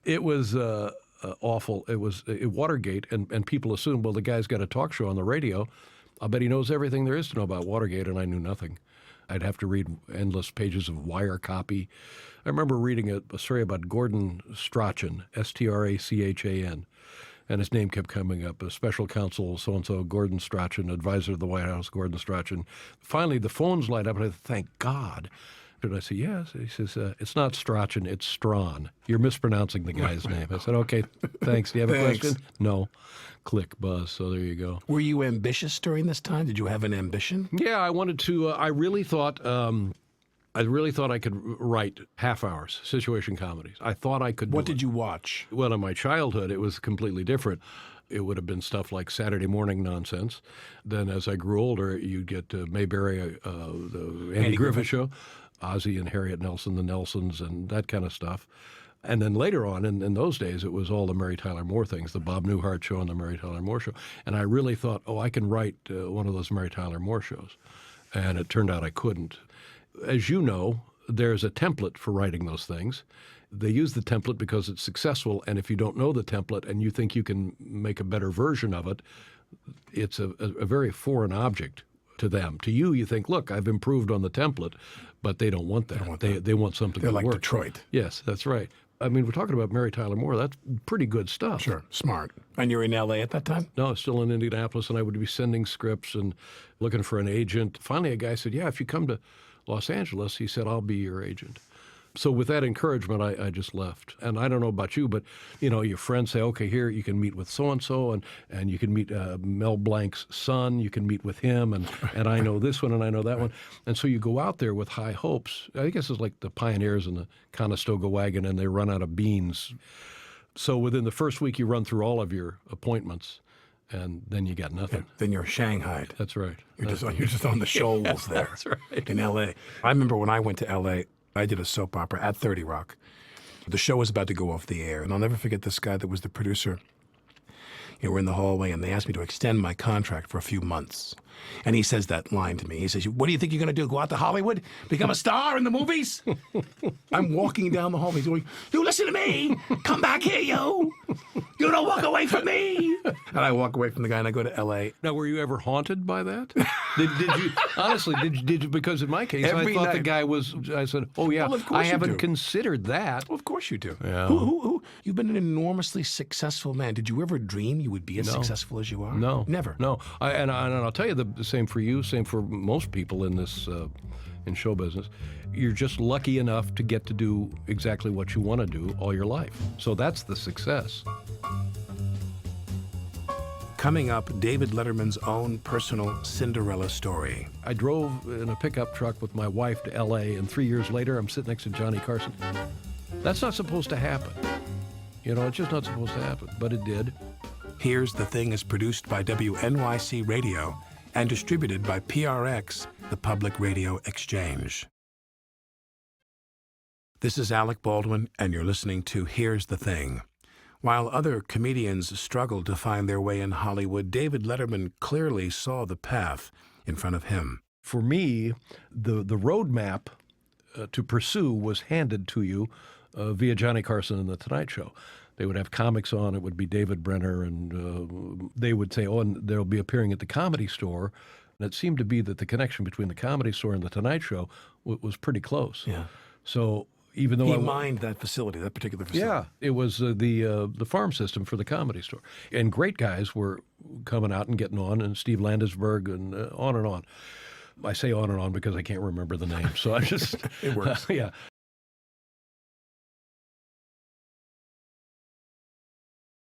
It was awful. It was Watergate, and people assumed, well, the guy's got a talk show on the radio. I bet he knows everything there is to know about Watergate, and I knew nothing. I'd have to read endless pages of wire copy. I remember reading a story about Gordon Strachan, Strachan, and his name kept coming up, a special counsel so-and-so, Gordon Strachan, advisor of the White House, Gordon Strachan. Finally, the phones light up, and I thank God. And I said, yes. He says, it's not Strachan, it's Strawn. You're mispronouncing the guy's name. I said, okay, thanks. Do you have a question? No. Click, buzz. So there you go. Were you ambitious during this time? Did you have an ambition? Yeah, I wanted to. I really thought I could write half hours, situation comedies. I thought I could. What did you watch? Well, in my childhood, it was completely different. It would have been stuff like Saturday morning nonsense. Then as I grew older, you'd get Mayberry, the Andy Griffith Show, Ozzie and Harriet Nelson, the Nelsons, and that kind of stuff. And then later on, in those days, it was all the Mary Tyler Moore things, the Bob Newhart Show and the Mary Tyler Moore Show. And I really thought, I can write one of those Mary Tyler Moore shows. And it turned out I couldn't. As you know, there's a template for writing those things. They use the template because it's successful, and if you don't know the template and you think you can make a better version of it, it's a very foreign object to them. To you, you think, look, I've improved on the template, but they don't want that. They want something They're that like works. Detroit. Yes, that's right. I mean, we're talking about Mary Tyler Moore. That's pretty good stuff. Sure, smart. And you're in L.A. at that time? No, still in Indianapolis, and I would be sending scripts and looking for an agent. Finally, a guy said, yeah, if you come to Los Angeles, he said, I'll be your agent. So with that encouragement, I just left. And I don't know about you, but, your friends say, okay, here you can meet with so-and-so, and you can meet Mel Blanc's son. You can meet with him, and I know this one, and I know that one. And so you go out there with high hopes. I guess it's like the pioneers in the Conestoga wagon, and they run out of beans. So within the first week, you run through all of your appointments, and then you got nothing. Yeah, then you're shanghaied. That's right. You're just on the shoals there. That's right. In L.A. I remember when I went to L.A., I did a soap opera at 30 Rock. The show was about to go off the air, and I'll never forget this guy that was the producer. We're in the hallway, and they asked me to extend my contract for a few months. And he says that line to me. He says, what do you think you're going to do, go out to Hollywood, become a star in the movies? I'm walking down the hallway. He's going, you listen to me. Come back here, you. You don't walk away from me. And I walk away from the guy, and I go to L.A. Now, were you ever haunted by that? Did you, honestly, did you, because in my case, Every I thought night. the guy was, I said, oh, yeah, Well, of course I you haven't do. considered that. Well, of course you do. Yeah. Who? You've been an enormously successful man. Did you ever dream you would be as successful as you are? No. Never. No. And I'll tell you the same for you, same for most people in this, in show business. You're just lucky enough to get to do exactly what you want to do all your life. So that's the success. Coming up, David Letterman's own personal Cinderella story. I drove in a pickup truck with my wife to L.A., and 3 years later, I'm sitting next to Johnny Carson. That's not supposed to happen. It's just not supposed to happen, but it did. Here's the Thing is produced by WNYC Radio and distributed by PRX, the Public Radio Exchange. This is Alec Baldwin, and you're listening to Here's the Thing. While other comedians struggled to find their way in Hollywood, David Letterman clearly saw the path in front of him. For me, the roadmap to pursue was handed to you via Johnny Carson and The Tonight Show. They would have comics on. It would be David Brenner, and they would say, and they'll be appearing at the Comedy Store. And it seemed to be that the connection between the Comedy Store and The Tonight Show was pretty close. Yeah. So even though He mined that facility, that particular facility. Yeah, it was the farm system for the Comedy Store. And great guys were coming out and getting on, and Steve Landesberg, and on and on. I say on and on because I can't remember the name, so I just It works. Yeah,